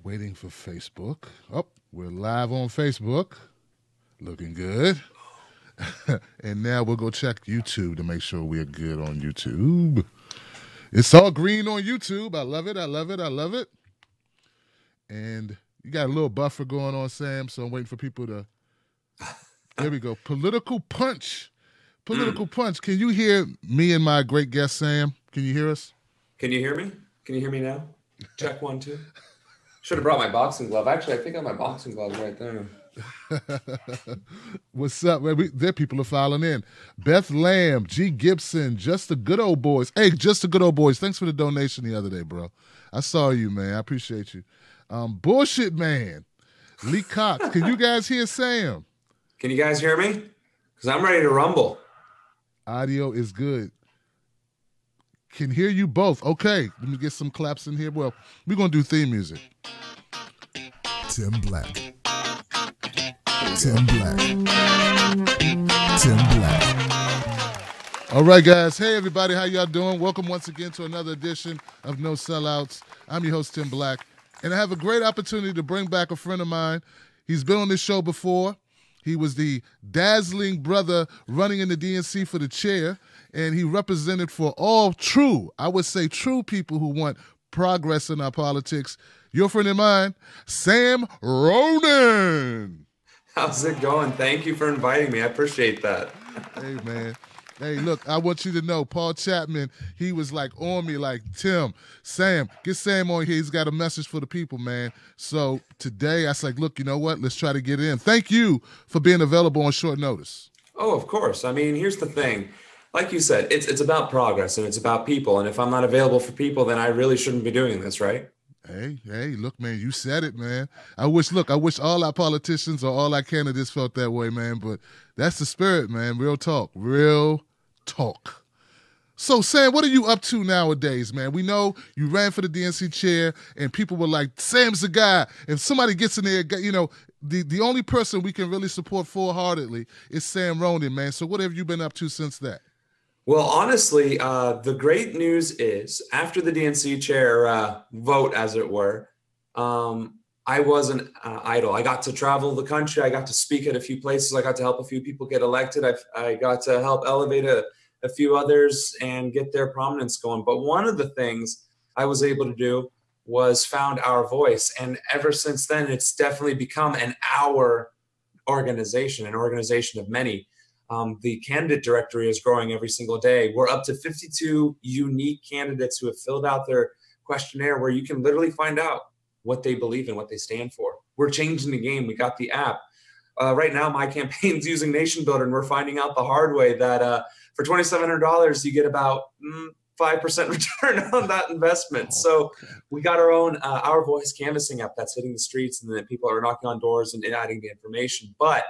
Waiting for Facebook. Oh, we're live on Facebook. Looking good. And now we'll go check YouTube to make sure we're good on YouTube. It's all green on YouTube. I love it. I love it. I love it. And you got a little buffer going on, Sam, so I'm waiting for people to... There we go. Political punch. Political punch. Can you hear me and my great guest, Sam? Can you hear us? Can you hear me? Can you hear me now? Check 1, 2. Should have brought my boxing glove. Actually, I think I have my boxing glove right there. What's up, man? There people are filing in. Beth Lamb, G. Gibson, Just the Good Old Boys. Hey, Just the Good Old Boys, thanks for the donation the other day, bro. I saw you, man. I appreciate you. Bullshit Man, Lee Cox. Can you guys hear Sam? Can you guys hear me? Because I'm ready to rumble. Audio is good. Can hear you both. Okay, let me get some claps in here. Well, we're going to do theme music. Tim Black. Tim Black. Tim Black. All right, guys. Hey, everybody. How y'all doing? Welcome once again to another edition of No Sellouts. I'm your host, Tim Black, and I have a great opportunity to bring back a friend of mine. He's been on this show before. He was the dazzling brother running in the DNC for the chair, and he represented for all true, I would say true people who want progress in our politics. Your friend of mine, Sam Ronan. How's it going? Thank you for inviting me. I appreciate that. Hey, man. Hey, look, I want you to know, Paul Chapman, he was like on me like, Tim, Sam, get Sam on here. He's got a message for the people, man. So today I was like, look, you know what? Let's try to get in. Thank you for being available on short notice. Oh, of course. I mean, here's the thing. Like you said, it's about progress and it's about people. And if I'm not available for people, then I really shouldn't be doing this, right? Hey, look, man, you said it, man. I wish all our politicians or all our candidates felt that way, man. But that's the spirit, man. Real talk. So, Sam, what are you up to nowadays, man? We know you ran for the DNC chair, and people were like, Sam's the guy. If somebody gets in there, you know, the only person we can really support full-heartedly is Sam Ronan, man. So what have you been up to since that? Well, honestly, the great news is after the DNC chair vote, as it were, I wasn't idle. I got to travel the country. I got to speak at a few places. I got to help a few people get elected. I got to help elevate a few others and get their prominence going. But one of the things I was able to do was found Our Voice. And ever since then, it's definitely become an our organization, an organization of many. The candidate directory is growing every single day. We're up to 52 unique candidates who have filled out their questionnaire where you can literally find out what they believe and what they stand for. We're changing the game. We got the app. Right now, my campaign's using Nation Builder, and we're finding out the hard way that for $2,700, you get about 5% return on that investment. So we got our own Our Voice canvassing app that's hitting the streets, and then people are knocking on doors and adding the information. But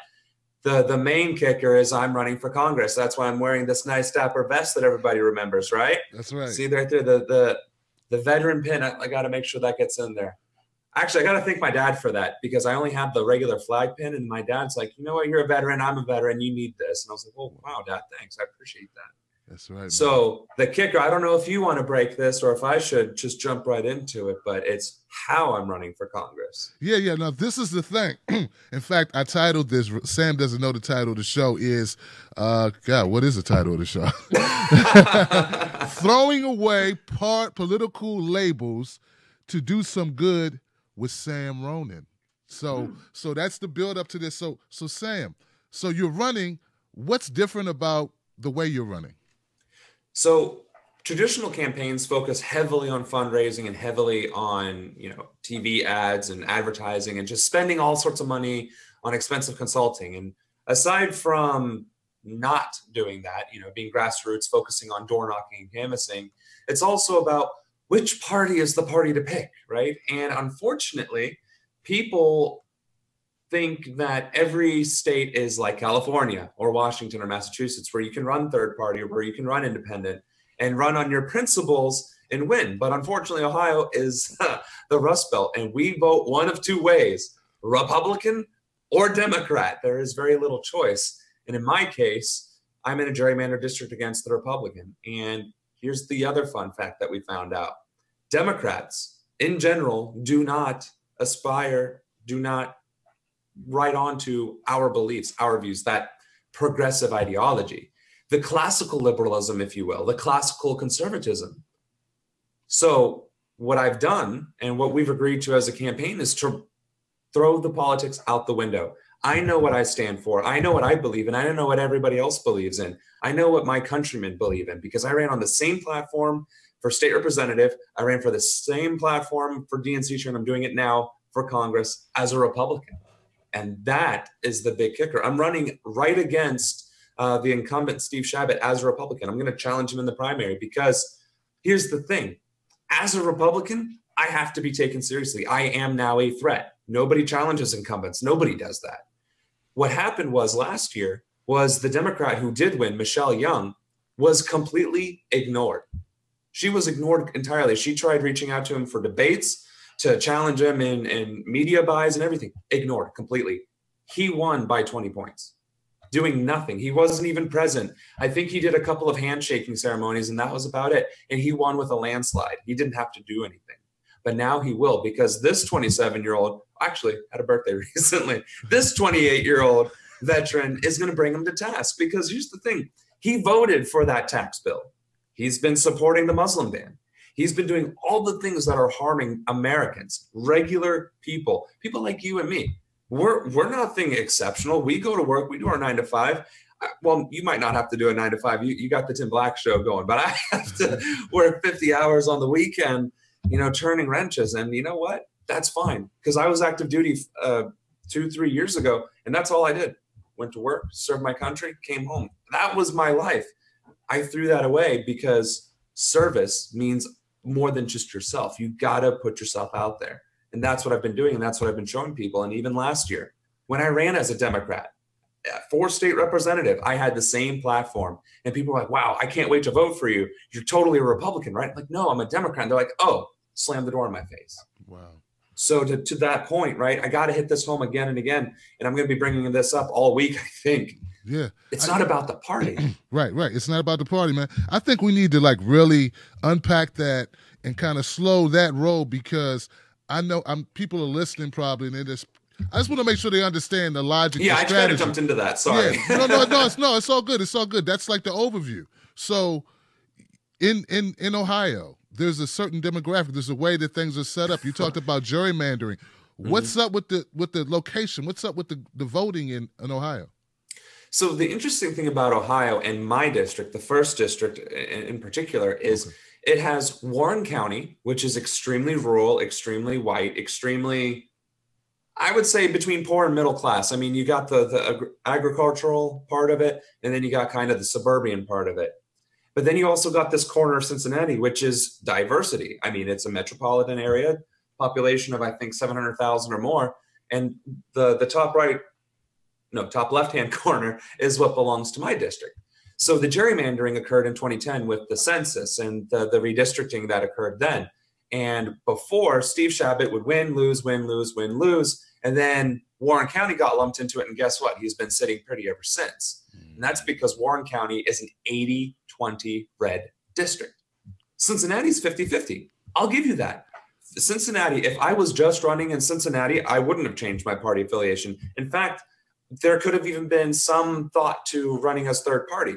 the main kicker is I'm running for Congress. That's why I'm wearing this nice dapper vest that everybody remembers, right? That's right. See right there, the veteran pin. I got to make sure that gets in there. Actually, I got to thank my dad for that because I only have the regular flag pin, and my dad's like, you know what, you're a veteran, I'm a veteran, you need this. And I was like, oh, wow, Dad, thanks. I appreciate that. That's right. So the kicker, I don't know if you want to break this or if I should just jump right into it, but it's how I'm running for Congress. Yeah. Now, this is the thing. In fact, I titled this, Sam doesn't know the title of the show is, God, what is the title of the show? Throwing away political labels to do some good with Sam Ronan. So that's the build up to this. So Sam, so you're running. What's different about the way you're running? So traditional campaigns focus heavily on fundraising and heavily on, TV ads and advertising and just spending all sorts of money on expensive consulting. And aside from not doing that, being grassroots, focusing on door knocking and canvassing, it's also about which party is the party to pick, right? And unfortunately, people think that every state is like California or Washington or Massachusetts, where you can run third party or where you can run independent and run on your principles and win. But unfortunately, Ohio is the Rust Belt, and we vote one of two ways, Republican or Democrat. There is very little choice. And in my case, I'm in a gerrymandered district against the Republican. And here's the other fun fact that we found out. Democrats, in general, do not aspire, do not write onto our beliefs, our views, that progressive ideology, the classical liberalism, if you will, the classical conservatism. So what I've done and what we've agreed to as a campaign is to throw the politics out the window. I know what I stand for. I know what I believe in. I don't know what everybody else believes in. I know what my countrymen believe in because I ran on the same platform for state representative. I ran for the same platform for DNC chair, and I'm doing it now for Congress as a Republican. And that is the big kicker. I'm running right against the incumbent, Steve Chabot, as a Republican. I'm going to challenge him in the primary because here's the thing. As a Republican, I have to be taken seriously. I am now a threat. Nobody challenges incumbents. Nobody does that. What happened was last year was the Democrat who did win, Michelle Young, was completely ignored. She was ignored entirely. She tried reaching out to him for debates, to challenge him in media buys and everything. Ignored completely. He won by 20 points, doing nothing. He wasn't even present. I think he did a couple of handshaking ceremonies and that was about it. And he won with a landslide. He didn't have to do anything. But now he will, because this 27-year-old actually had a birthday recently. This 28-year-old veteran is going to bring him to task because here's the thing. He voted for that tax bill. He's been supporting the Muslim ban. He's been doing all the things that are harming Americans, regular people, people like you and me. We're nothing exceptional. We go to work. We do our 9 to 5. Well, you might not have to do a 9 to 5. You got the Tim Black show going, but I have to work 50 hours on the weekend, turning wrenches. And you know what? That's fine. Because I was active duty 2-3 years ago, and that's all I did. Went to work, served my country, came home. That was my life. I threw that away because service means more than just yourself. You got to put yourself out there. And that's what I've been doing. And that's what I've been showing people. And even last year, when I ran as a Democrat for state representative, I had the same platform. And people were like, wow, I can't wait to vote for you. You're totally a Republican, right? I'm like, no, I'm a Democrat. And they're like, oh, slam the door in my face. Wow. So to that point, right, I got to hit this home again and again. And I'm going to be bringing this up all week, I think. Yeah. It's not about the party. Right. It's not about the party, man. I think we need to really unpack that and kind of slow that roll because I know people are listening probably and I just want to make sure they understand the logic. Yeah, I kind of jumped into that. Sorry. Yeah. No, it's all good. It's all good. That's like the overview. So in Ohio, there's a certain demographic. There's a way that things are set up. You talked about gerrymandering. What's up with the location? What's up with the voting in Ohio? So the interesting thing about Ohio and my district, the first district in particular, is it has Warren County, which is extremely rural, extremely white, extremely, I would say, between poor and middle class. I mean, you got the agricultural part of it, and then you got kind of the suburban part of it. But then you also got this corner of Cincinnati, which is diversity. I mean, it's a metropolitan area, population of, I think, 700,000 or more. And the top left-hand corner is what belongs to my district. So the gerrymandering occurred in 2010 with the census and the redistricting that occurred then. And before, Steve Chabot would win, lose, win, lose, win, lose. And then Warren County got lumped into it. And guess what? He's been sitting pretty ever since. And that's because Warren County is an 80-20 red district. Cincinnati's 50-50. I'll give you that. Cincinnati, if I was just running in Cincinnati, I wouldn't have changed my party affiliation. In fact, there could have even been some thought to running as third party.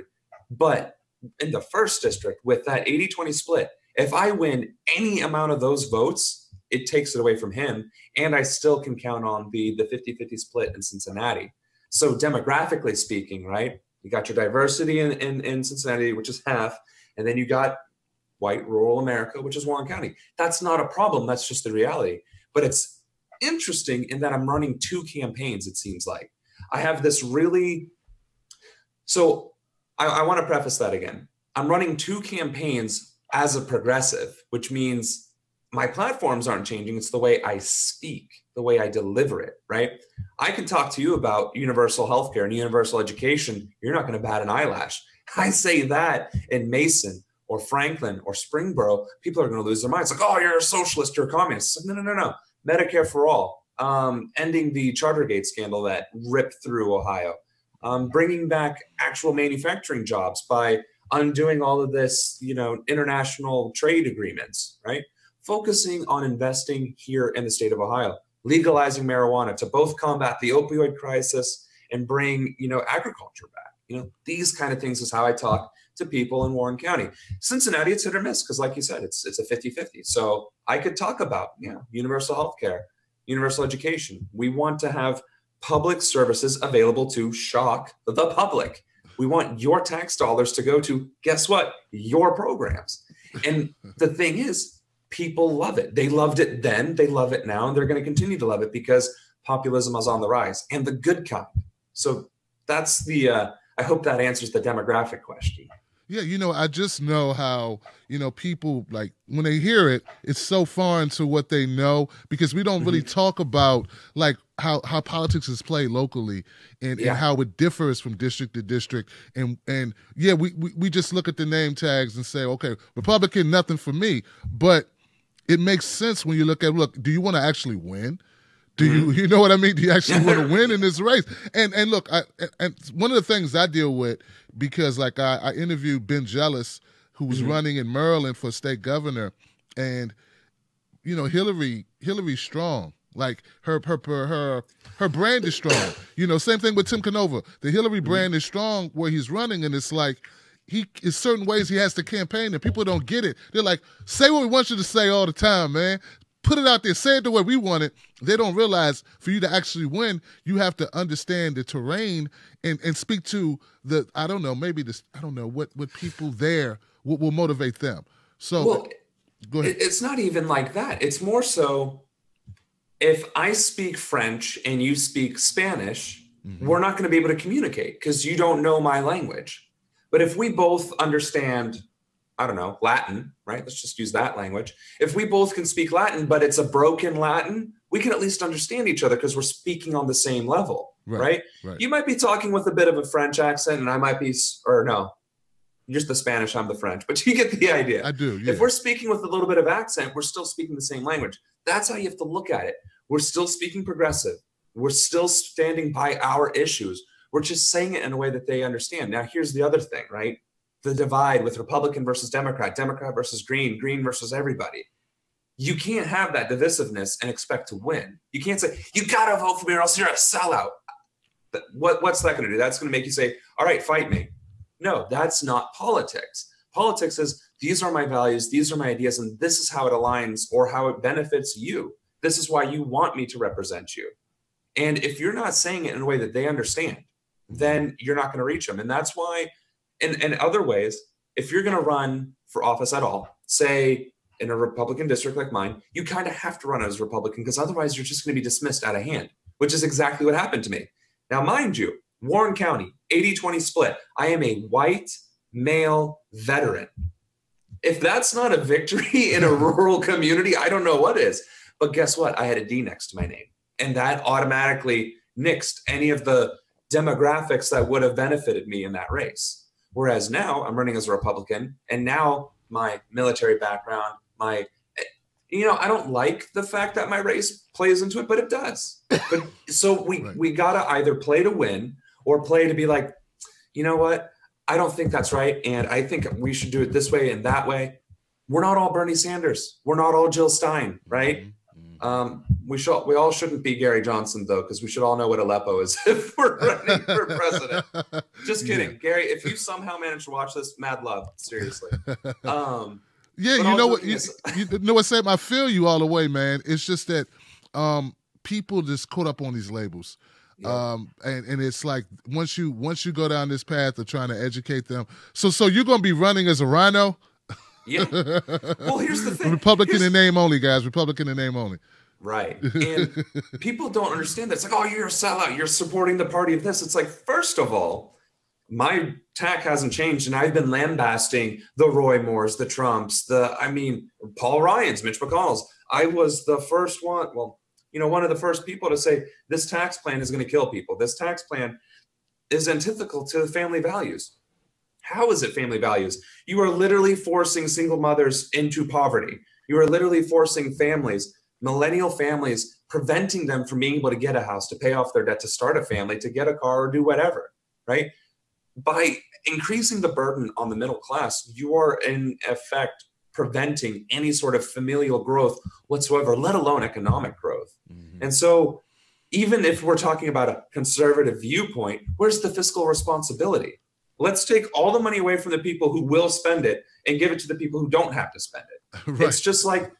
But in the first district, with that 80-20 split, if I win any amount of those votes, it takes it away from him. And I still can count on the 50-50 split in Cincinnati. So demographically speaking, right, you got your diversity in Cincinnati, which is half, and then you got white rural America, which is Warren County. That's not a problem. That's just the reality. But it's interesting in that I'm running two campaigns, it seems like. I have this so I want to preface that again. I'm running two campaigns as a progressive, which means my platforms aren't changing. It's the way I speak, the way I deliver it, right? I can talk to you about universal healthcare and universal education. You're not going to bat an eyelash. I say that in Mason or Franklin or Springboro, people are going to lose their minds. Like, oh, you're a socialist, you're a communist. No. Medicare for all. Ending the Chartergate scandal that ripped through Ohio. Bringing back actual manufacturing jobs by undoing all of this, international trade agreements, right? Focusing on investing here in the state of Ohio. legalizing marijuana to both combat the opioid crisis and bring, agriculture back. These kind of things is how I talk to people in Warren County. Cincinnati, it's hit or miss because, like you said, it's a 50-50. So I could talk about, universal health care, universal education. We want to have public services available to shock the public. We want your tax dollars to go to, guess what? Your programs. And the thing is, people love it. They loved it then, they love it now, and they're going to continue to love it because populism is on the rise, and the good kind. So that's I hope that answers the demographic question. Yeah, I just know how, people, like, when they hear it, it's so foreign to what they know, because we don't really talk about, like, how politics is played locally and how it differs from district to district. And we just look at the name tags and say, okay, Republican, nothing for me. But it makes sense when you look, do you want to actually win? Do you know what I mean? Do you actually want to win in this race? And look, and one of the things I deal with, because like I interviewed Ben Jealous, who was running in Maryland for state governor, and Hillary's strong. Like her brand is strong. Same thing with Tim Canova. The Hillary brand is strong where he's running, and it's like is certain ways he has to campaign, and people don't get it. They're like, say what we want you to say all the time, man. Put it out there. Say it the way we want it. They don't realize for you to actually win, you have to understand the terrain and speak to what people there will motivate them. So go ahead. It's not even like that. It's more so if I speak French and you speak Spanish, we're not going to be able to communicate because you don't know my language. But if we both understand, I don't know, Latin, right? Let's just use that language. If we both can speak Latin, but it's a broken Latin, we can at least understand each other because we're speaking on the same level, right? You might be talking with a bit of a French accent and I might be, or no, just the Spanish, I'm the French, but you get the idea. I do, yeah. If we're speaking with a little bit of accent, we're still speaking the same language. That's how you have to look at it. We're still speaking progressive. We're still standing by our issues. We're just saying it in a way that they understand. Now, here's the other thing, right? The divide with Republican versus Democrat, Democrat versus Green, Green versus everybody. You can't have that divisiveness and expect to win. You can't say, you got to vote for me or else you're a sellout. What's that going to do? That's going to make you say, all right, fight me. No, that's not politics. Politics is, these are my values, these are my ideas, and this is how it aligns or how it benefits you. This is why you want me to represent you. And if you're not saying it in a way that they understand, then you're not going to reach them. And that's why, in other ways, if you're going to run for office at all, say in a Republican district like mine, you kind of have to run as a Republican because otherwise you're just going to be dismissed out of hand, which is exactly what happened to me. Now, mind you, Warren County, 80-20 split. I am a white male veteran. If that's not a victory in a rural community, I don't know what is. But guess what? I had a D next to my name. And that automatically nixed any of the demographics that would have benefited me in that race. Whereas now I'm running as a Republican, and now my military background, I don't like the fact that my race plays into it, but it does. But so we gotta either play to win or play to be like, you know what? I don't think that's right. And I think we should do it this way and that way. We're not all Bernie Sanders. We're not all Jill Stein, right? We all shouldn't be Gary Johnson, though, because we should all know what Aleppo is if we're running for president. Just kidding. Yeah. Gary, if you somehow manage to watch this, mad love. Seriously. Yeah, you know what? You know what, Sam? I feel you all the way, man. It's just that people just caught up on these labels. Yeah. And it's like once you go down this path of trying to educate them. So you're going to be running as a rhino? Yeah. Well, here's the thing. Republican in name only, guys. Republican in name only. Right. And people don't understand that. It's like, oh, you're a sellout. You're supporting the party of this. It's like, first of all, my tack hasn't changed. And I've been lambasting the Roy Moores, the Trumps, Paul Ryan's, Mitch McConnell's. I was the first one. Well, one of the first people to say this tax plan is going to kill people. This tax plan is antithetical to family values. How is it family values? You are literally forcing single mothers into poverty. You are literally forcing families, millennial families, preventing them from being able to get a house, to pay off their debt, to start a family, to get a car or do whatever, right? By increasing the burden on the middle class, you are in effect preventing any sort of familial growth whatsoever, let alone economic growth. Mm-hmm. And so even if we're talking about a conservative viewpoint, where's the fiscal responsibility? Let's take all the money away from the people who will spend it and give it to the people who don't have to spend it. Right. It's just like,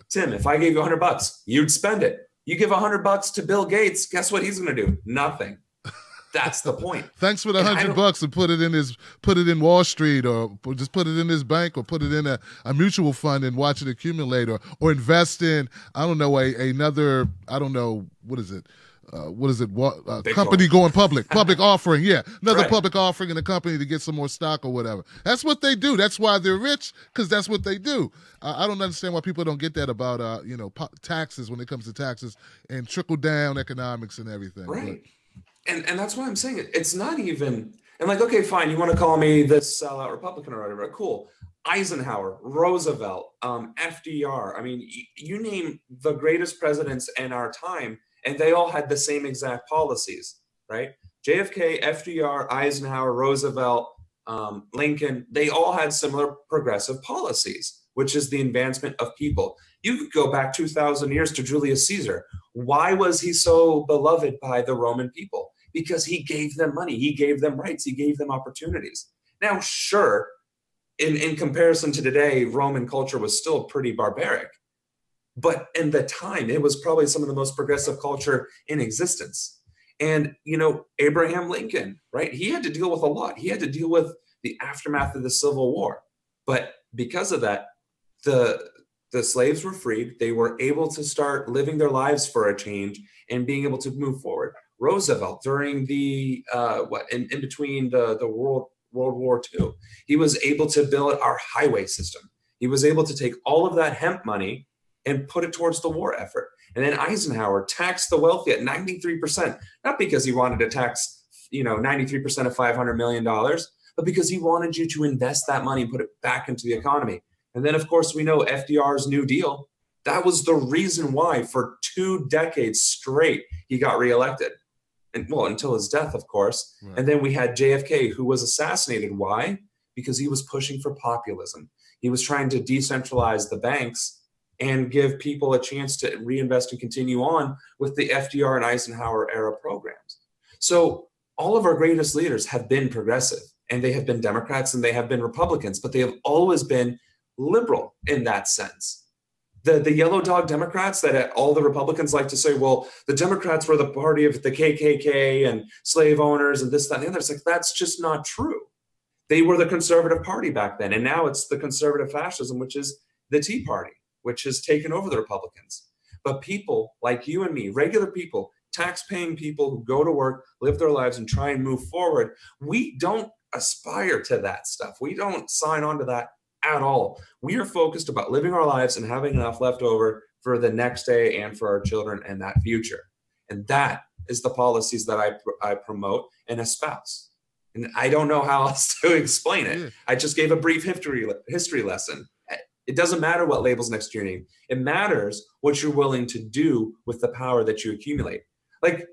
Tim, if I gave you $100, you'd spend it. You give $100 to Bill Gates, guess what he's going to do? Nothing. That's the point. Thanks for the $100 and put it in Wall Street, or just put it in his bank, or put it in a mutual fund and watch it accumulate, or invest in, I don't know, another, I don't know, what is it? Company going public offering. Yeah. Another right. Public offering in a company to get some more stock or whatever. That's what they do. That's why they're rich, because that's what they do. I don't understand why people don't get that about, taxes, when it comes to taxes and trickle down economics and everything. Right. And that's why I'm saying it. It's not even, and like, okay, fine. You want to call me this sellout Republican or whatever. Cool. Eisenhower, Roosevelt, FDR. I mean, you name the greatest presidents in our time, and they all had the same exact policies, right? JFK, FDR, Eisenhower, Roosevelt, Lincoln, they all had similar progressive policies, which is the advancement of people. You could go back 2,000 years to Julius Caesar. Why was he so beloved by the Roman people? Because he gave them money, he gave them rights, he gave them opportunities. Now, sure, in comparison to today, Roman culture was still pretty barbaric. But in the time, it was probably some of the most progressive culture in existence. And, Abraham Lincoln, right? He had to deal with a lot. He had to deal with the aftermath of the Civil War. But because of that, the slaves were freed. They were able to start living their lives for a change and being able to move forward. Roosevelt, during the, in between the World War II, he was able to build our highway system. He was able to take all of that hemp money and put it towards the war effort. And then Eisenhower taxed the wealthy at 93%, not because he wanted to tax, 93% of $500 million, but because he wanted you to invest that money and put it back into the economy. And then, of course, we know FDR's New Deal. That was the reason why for 2 decades straight, he got reelected. And well, until his death, of course. Right. And then we had JFK, who was assassinated. Why? Because he was pushing for populism. He was trying to decentralize the banks and give people a chance to reinvest and continue on with the FDR and Eisenhower era programs. So all of our greatest leaders have been progressive, and they have been Democrats and they have been Republicans, but they have always been liberal in that sense. The yellow dog Democrats that all the Republicans like to say, well, the Democrats were the party of the KKK and slave owners and this, that, and the other. It's like, that's just not true. They were the conservative party back then. And now it's the conservative fascism, which is the Tea Party, which has taken over the Republicans. But people like you and me, regular people, tax-paying people who go to work, live their lives, and try and move forward, we don't aspire to that stuff. We don't sign on to that at all. We are focused about living our lives and having enough left over for the next day and for our children and that future. And that is the policies that I promote and espouse. And I don't know how else to explain it. I just gave a brief history lesson. It doesn't matter what label's next to your name. It matters what you're willing to do with the power that you accumulate. Like,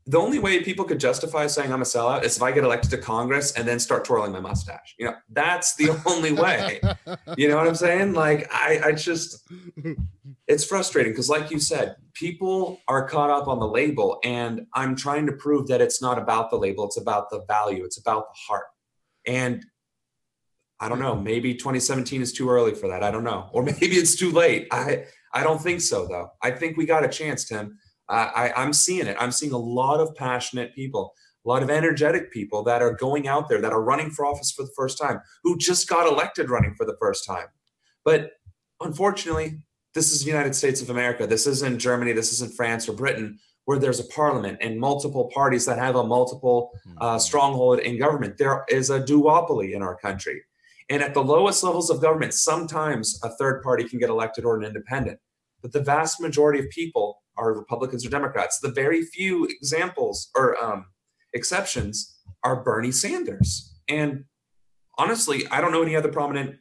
the only way people could justify saying I'm a sellout is if I get elected to Congress and then start twirling my mustache. That's the only way. You know what I'm saying? Like, I just, it's frustrating because, like you said, people are caught up on the label, and I'm trying to prove that it's not about the label. It's about the value. It's about the heart. And I don't know, maybe 2017 is too early for that. I don't know. Or maybe it's too late. I don't think so, though. I think we got a chance, Tim. I'm seeing it. I'm seeing a lot of passionate people, a lot of energetic people that are going out there, that are running for office for the first time, who just got elected running for the first time. But unfortunately, this is the United States of America. This isn't Germany. This isn't France or Britain, where there's a parliament and multiple parties that have a multiple stronghold in government. There is a duopoly in our country. And at the lowest levels of government, sometimes a third party can get elected or an independent. But the vast majority of people are Republicans or Democrats. The very few examples or exceptions are Bernie Sanders. And honestly, I don't know any other prominent.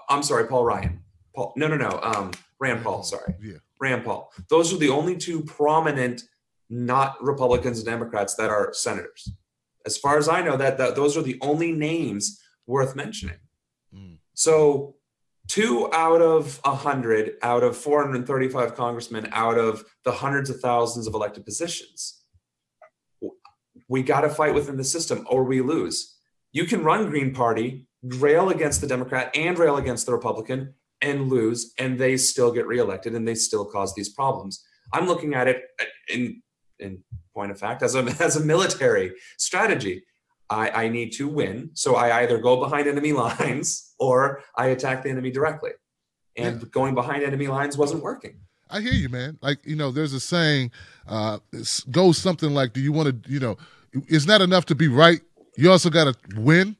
I'm sorry, Paul Ryan. Rand Paul. Sorry, Rand Paul. Those are the only 2 prominent, not Republicans and Democrats, that are senators. As far as I know, that those are the only names worth mentioning. So 2 out of 100, out of 435 congressmen, out of the hundreds of thousands of elected positions. We got to fight within the system or we lose. You can run Green Party, rail against the Democrat and rail against the Republican and lose, and they still get reelected and they still cause these problems. I'm looking at it in point of fact as a military strategy. I need to win, so I either go behind enemy lines or I attack the enemy directly. And going behind enemy lines wasn't working. I hear you, man. Like, there's a saying, it goes something like, do you want to, it's not enough to be right. You also got to win.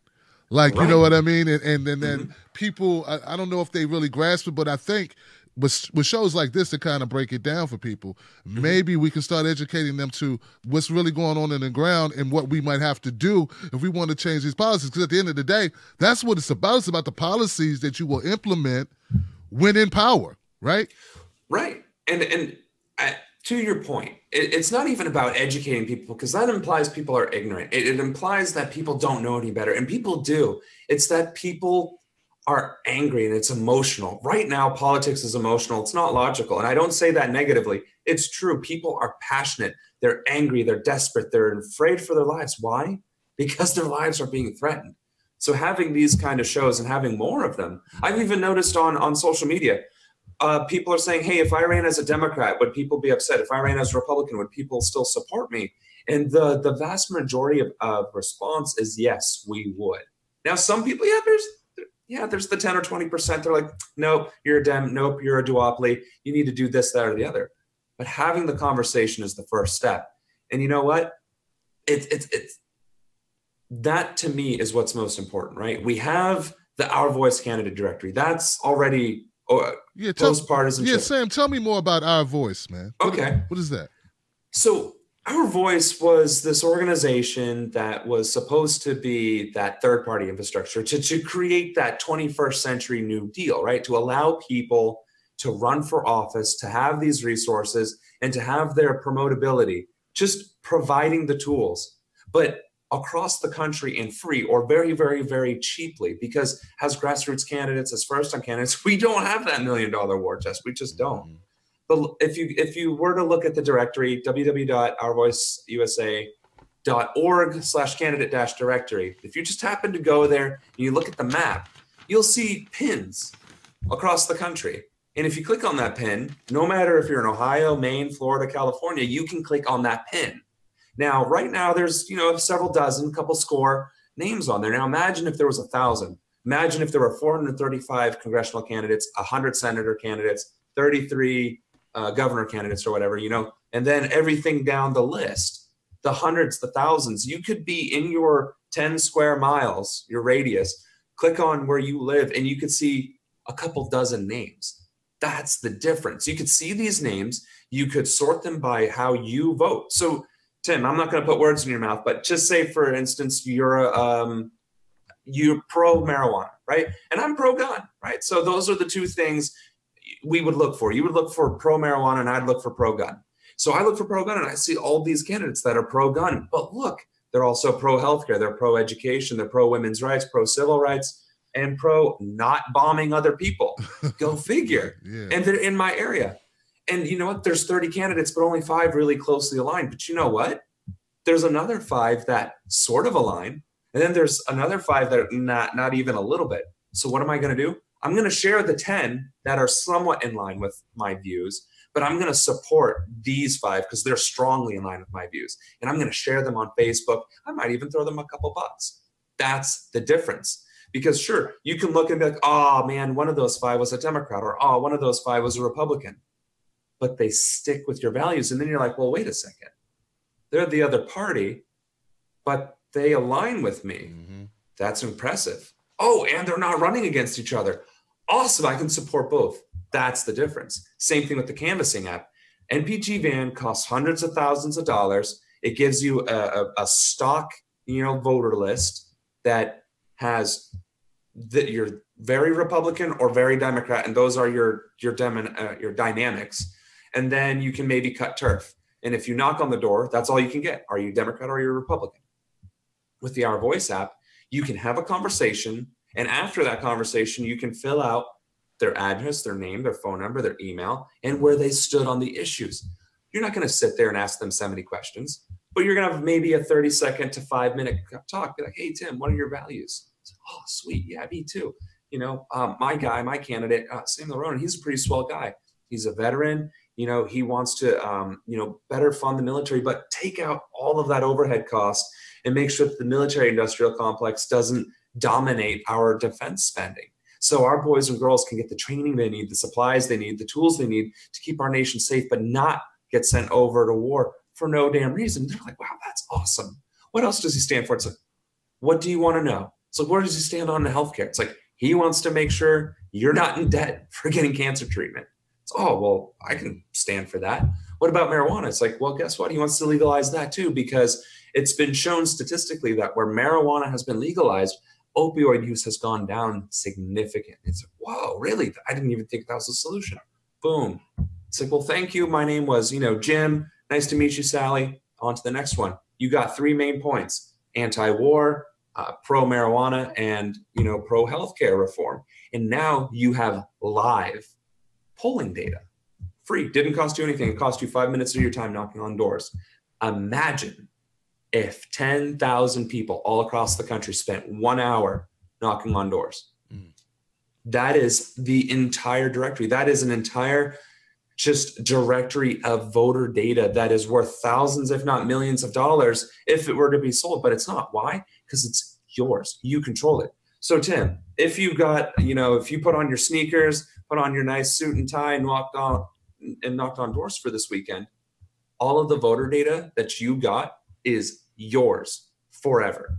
Like, right. You know what I mean? And then people, I don't know if they really grasp it, but I think with shows like this to kind of break it down for people, maybe we can start educating them to what's really going on in the ground and what we might have to do if we want to change these policies. Because at the end of the day, that's what it's about. It's about the policies that you will implement when in power, right? Right. And to your point, it's not even about educating people, because that implies people are ignorant. It implies that people don't know any better, and people do. It's that people are angry and it's emotional. Right now, politics is emotional. It's not logical. And I don't say that negatively. It's true. People are passionate. They're angry. They're desperate. They're afraid for their lives. Why? Because their lives are being threatened. So having these kind of shows and having more of them, I've even noticed on social media, people are saying, hey, if I ran as a Democrat, would people be upset? If I ran as a Republican, would people still support me? And the vast majority of response is yes, we would. Now, some people, there's the 10 or 20%. They're like, nope, you're a Dem. Nope, you're a duopoly. You need to do this, that, or the other. But having the conversation is the first step. And you know what? It's that to me is what's most important, right? We have the Our Voice candidate directory. That's already post-partisanship. Yeah, Sam, tell me more about Our Voice, man. Okay. What is that? So Our Voice was this organization that was supposed to be that third-party infrastructure to create that 21st century New Deal, right? To allow people to run for office, to have these resources, and to have their promotability, just providing the tools, but across the country and free or very, very, very cheaply, because as grassroots candidates, as first-time candidates, we don't have that $1 million war chest. We just don't. But if you were to look at the directory, www.ourvoiceusa.org/candidate-directory, if you just happen to go there and you look at the map, you'll see pins across the country. And if you click on that pin, no matter if you're in Ohio, Maine, Florida, California, you can click on that pin. Now, right now, there's several dozen, couple score names on there. Now, imagine if there was 1,000. Imagine if there were 435 congressional candidates, 100 senator candidates, 33 governor candidates or whatever, and then everything down the list, the hundreds, the thousands. You could be in your 10 square miles, your radius, click on where you live, and you could see a couple dozen names. That's the difference. You could see these names. You could sort them by how you vote. So, Tim, I'm not going to put words in your mouth, but just say, for instance, you're pro marijuana, right? And I'm pro gun, right? So those are the two things we would look for. You would look for pro marijuana and I'd look for pro gun. So I look for pro gun and I see all these candidates that are pro gun, but look, they're also pro healthcare. They're pro education. They're pro women's rights, pro civil rights, and pro not bombing other people. Go figure. Yeah. And they're in my area. And you know what? There's 30 candidates, but only 5 really closely aligned. But you know what? There's another 5 that sort of align. And then there's another 5 that are not even a little bit. So what am I going to do? I'm going to share the 10 that are somewhat in line with my views, but I'm going to support these 5 because they're strongly in line with my views. And I'm going to share them on Facebook. I might even throw them a couple bucks. That's the difference. Because sure, you can look and be like, oh man, one of those 5 was a Democrat, or oh, one of those 5 was a Republican. But they stick with your values. And then you're like, well, wait a second. They're the other party, but they align with me. Mm-hmm. That's impressive. Oh, and they're not running against each other. Awesome, I can support both. That's the difference. Same thing with the canvassing app. NPG Van costs hundreds of thousands of dollars. It gives you a stock, voter list that has you're very Republican or very Democrat, and those are your dynamics. And then you can maybe cut turf. And if you knock on the door, that's all you can get. Are you Democrat or are you Republican? With the Our Voice app, you can have a conversation. And after that conversation, you can fill out their address, their name, their phone number, their email, and where they stood on the issues. You're not going to sit there and ask them 70 questions, but you're going to have maybe a 30-second to 5-minute talk. Be like, hey, Tim, what are your values? Oh, sweet. Yeah, me too. My guy, my candidate, Samuel Ronan, he's a pretty swell guy. He's a veteran. He wants to, better fund the military, but take out all of that overhead cost and make sure that the military industrial complex doesn't dominate our defense spending. So our boys and girls can get the training they need, the supplies they need, the tools they need to keep our nation safe, but not get sent over to war for no damn reason. They're like, wow, that's awesome. What else does he stand for? It's like, what do you want to know? It's like, where does he stand on the healthcare? It's like, he wants to make sure you're not in debt for getting cancer treatment. It's, oh, well, I can stand for that. What about marijuana? It's like, well, guess what? He wants to legalize that too, because it's been shown statistically that where marijuana has been legalized, opioid use has gone down significantly. It's like, whoa, really? I didn't even think that was a solution. Boom. It's like, well, thank you. My name was, Jim. Nice to meet you, Sally. On to the next one. You got 3 main points: anti-war, pro-marijuana, and, pro-healthcare reform. And now you have live polling data. Free. Didn't cost you anything. It cost you 5 minutes of your time knocking on doors. Imagine if 10,000 people all across the country spent 1 hour knocking on doors. That is the entire directory. That is an entire just directory of voter data that is worth thousands, if not millions of dollars if it were to be sold, but it's not. Why? Because it's yours. You control it. So Tim, if you got, if you put on your sneakers, put on your nice suit and tie and knocked on doors for this weekend, all of the voter data that you got is yours forever.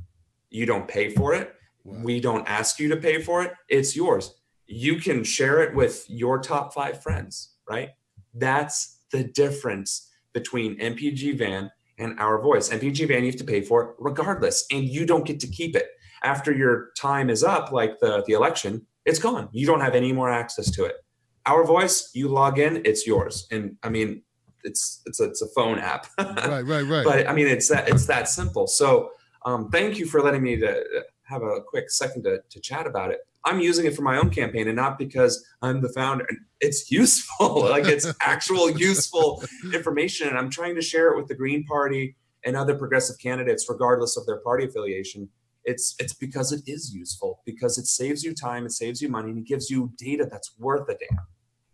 You don't pay for it. Wow. We don't ask you to pay for it. It's yours. You can share it with your top 5 friends, right? That's the difference between MPG Van and Our Voice. MPG Van, you have to pay for it regardless, and you don't get to keep it. After your time is up, like the election, it's gone. You don't have any more access to it. Our Voice, you log in, it's yours. And I mean, it's a phone app. Right. But I mean, it's that simple. So thank you for letting me to have a quick second to chat about it. I'm using it for my own campaign, and not because I'm the founder. It's useful. Like, it's actual useful information. And I'm trying to share it with the Green Party and other progressive candidates, regardless of their party affiliation. It's because it is useful, because it saves you time, it saves you money, and it gives you data that's worth a damn.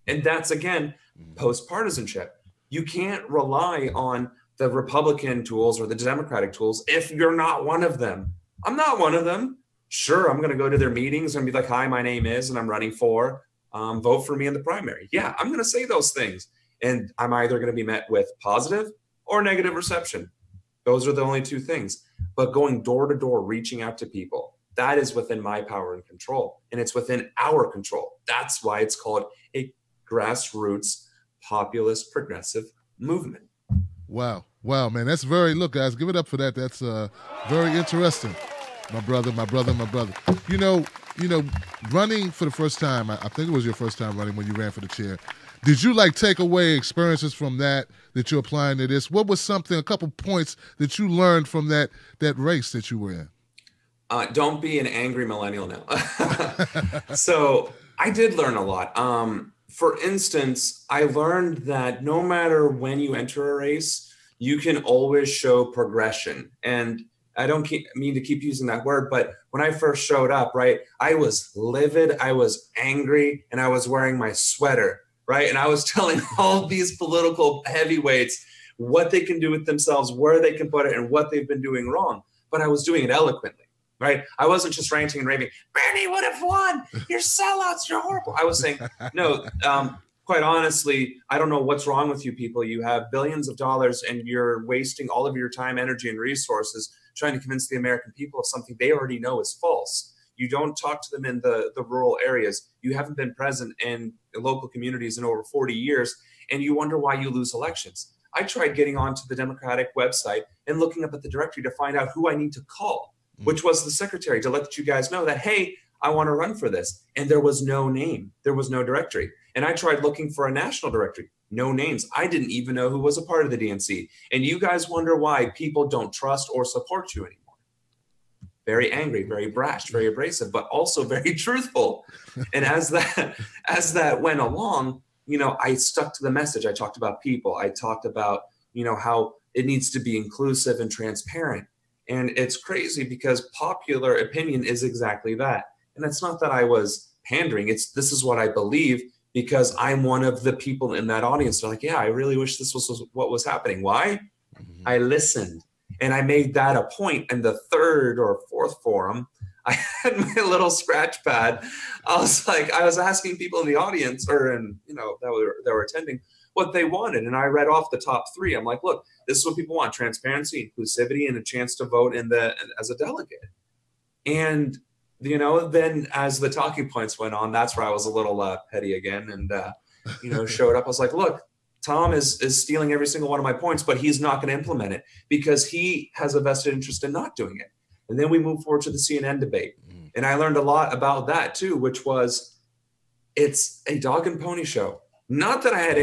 And that's, again, post-partisanship. You can't rely on the Republican tools or the Democratic tools if you're not one of them. I'm not one of them. Sure, I'm going to go to their meetings and be like, hi, my name is, and I'm running for, vote for me in the primary. Yeah, I'm going to say those things. And I'm either going to be met with positive or negative reception. Those are the only 2 things. But going door to door, reaching out to people, that is within my power and control. And it's within our control. That's why it's called a grassroots populist progressive movement. Wow, man. That's look, guys, give it up for that. That's very interesting. My brother. Running for the first time, I think it was your first time running when you ran for the chair. Did you take away experiences from that you're applying to this? What was a couple points that you learned from that race that you were in? Don't be an angry millennial now. So I did learn a lot. For instance, I learned that no matter when you enter a race, you can always show progression. And I don't mean to keep using that word, but when I first showed up, right, I was livid, I was angry, and I was wearing my sweater, right? And I was telling all these political heavyweights what they can do with themselves, where they can put it, and what they've been doing wrong. But I was doing it eloquently, right? I wasn't just ranting and raving, Bernie would have won, you're sellouts, you're horrible. I was saying, no, quite honestly, I don't know what's wrong with you people. You have billions of dollars and you're wasting all of your time, energy, and resources trying to convince the American people of something they already know is false. You don't talk to them in the rural areas. You haven't been present in local communities in over 40 years, and you wonder why you lose elections. I tried getting onto the Democratic website and looking up at the directory to find out who I need to call, which was the secretary, to let you guys know that, hey, I want to run for this. And there was no name. There was no directory. And I tried looking for a national directory. No names. I didn't even know who was a part of the DNC. And you guys wonder why people don't trust or support you anymore. very angry, very brash, very abrasive, but also very truthful. And as that went along, you know, I stuck to the message. I talked about people. I talked about, you know, how it needs to be inclusive and transparent. And it's crazy because popular opinion is exactly that. And it's not that I was pandering. This is what I believe, because I'm one of the people in that audience. They're like, yeah, I really wish this was what was happening. Why? Mm-hmm. I listened. And I made that a point. In the third or fourth forum, I had my little scratch pad. I was asking people in the audience, or you know, that were attending, what they wanted. And I read off the top 3. I'm like, look, this is what people want: transparency, inclusivity, and a chance to vote as a delegate. And, you know, then as the talking points went on, that's where I was a little petty again, and, you know, showed up. I was like, look, Tom is stealing every single one of my points, but he's not going to implement it because he has a vested interest in not doing it. And then we moved forward to the CNN debate. And I learned a lot about that too, which was, it's a dog and pony show. Not that I had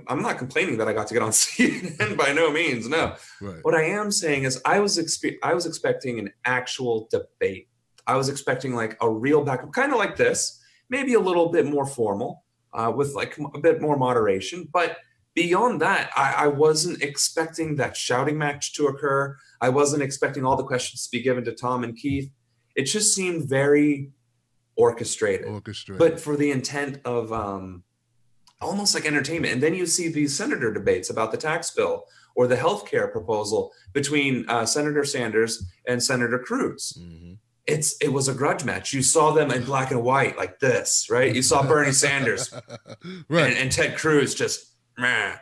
I'm not complaining that I got to get on CNN, by no means, no. Right. What I am saying is I was expecting an actual debate. I was expecting like a real backup, kind of like this, maybe a little bit more formal, with like a bit more moderation. But beyond that, I wasn't expecting that shouting match to occur. I wasn't expecting all the questions to be given to Tom and Keith. It just seemed very orchestrated. But for the intent of almost like entertainment. And then you see these senator debates about the tax bill or the healthcare proposal between Senator Sanders and Senator Cruz. Mm-hmm. It was a grudge match. You saw them in black and white like this, right? You saw Bernie Sanders right. and Ted Cruz just, meh,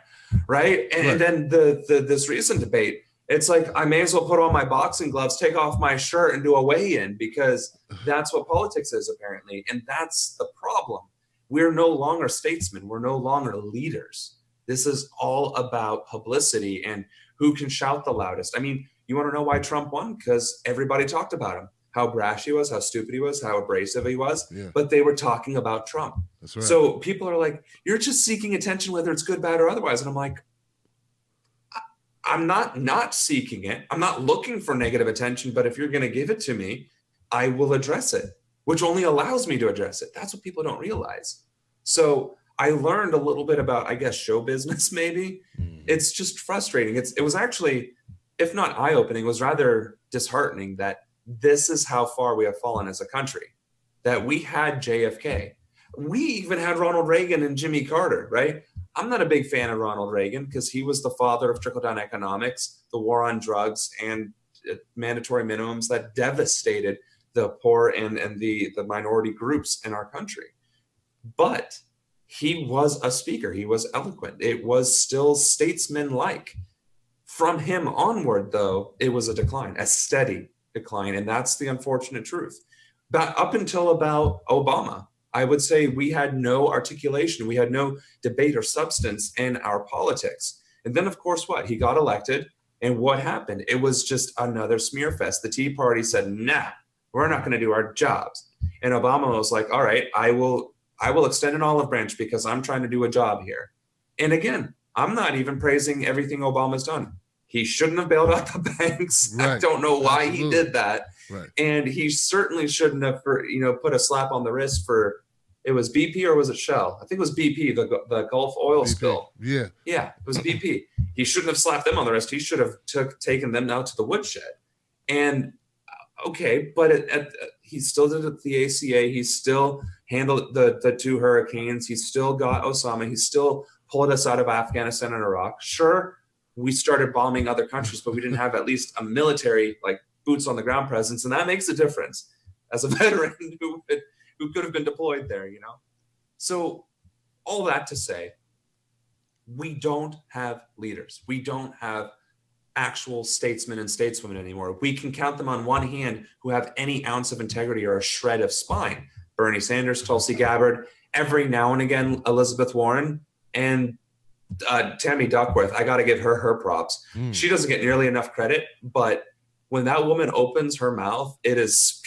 right? And then this recent debate, it's like, I may as well put on my boxing gloves, take off my shirt, and do a weigh-in, because that's what politics is, apparently. And that's the problem. We're no longer statesmen. We're no longer leaders. This is all about publicity and who can shout the loudest. I mean, you want to know why Trump won? Because everybody talked about him, how brash he was, how stupid he was, how abrasive he was. Yeah. But they were talking about Trump. That's right. So people are like, you're just seeking attention, whether it's good, bad, or otherwise. And I'm like, I'm not seeking it. I'm not looking for negative attention. But if you're going to give it to me, I will address it, which only allows me to address it. That's what people don't realize. So I learned a little bit about, I guess, show business, maybe. Mm-hmm. It's just frustrating. It was actually, if not eye-opening, it was rather disheartening that this is how far we have fallen as a country, that we had JFK. We even had Ronald Reagan and Jimmy Carter, right? I'm not a big fan of Ronald Reagan because he was the father of trickle-down economics, the war on drugs, and mandatory minimums that devastated the poor and the minority groups in our country. But he was a speaker. He was eloquent. It was still statesman-like. From him onward, though, it was a decline, a steady decline. And that's the unfortunate truth. But up until about Obama, I would say we had no articulation. We had no debate or substance in our politics. And then, of course, what? He got elected. And what happened? It was just another smear fest. The Tea Party said, nah, we're not going to do our jobs. And Obama was like, all right, I will extend an olive branch because I'm trying to do a job here. And again, I'm not even praising everything Obama's done. He shouldn't have bailed out the banks. Right. I don't know why he did that. Right. And he certainly shouldn't have, put a slap on the wrist for, it was BP or was it Shell? I think it was BP, the Gulf oil spill. Yeah. Yeah, it was BP. He shouldn't have slapped them on the wrist. He should have taken them out to the woodshed. And okay, but he still did it at the ACA. He still handled the 2 hurricanes. He still got Osama. He still pulled us out of Afghanistan and Iraq. Sure, we started bombing other countries, but we didn't have at least a military, like, boots on the ground presence. And that makes a difference as a veteran who could have been deployed there, So all that to say, we don't have leaders. We don't have actual statesmen and stateswomen anymore. We can count them on one hand who have any ounce of integrity or a shred of spine. Bernie Sanders, Tulsi Gabbard, every now and again, Elizabeth Warren, and Tammy Duckworth. I got to give her props. She doesn't get nearly enough credit, but when that woman opens her mouth, it is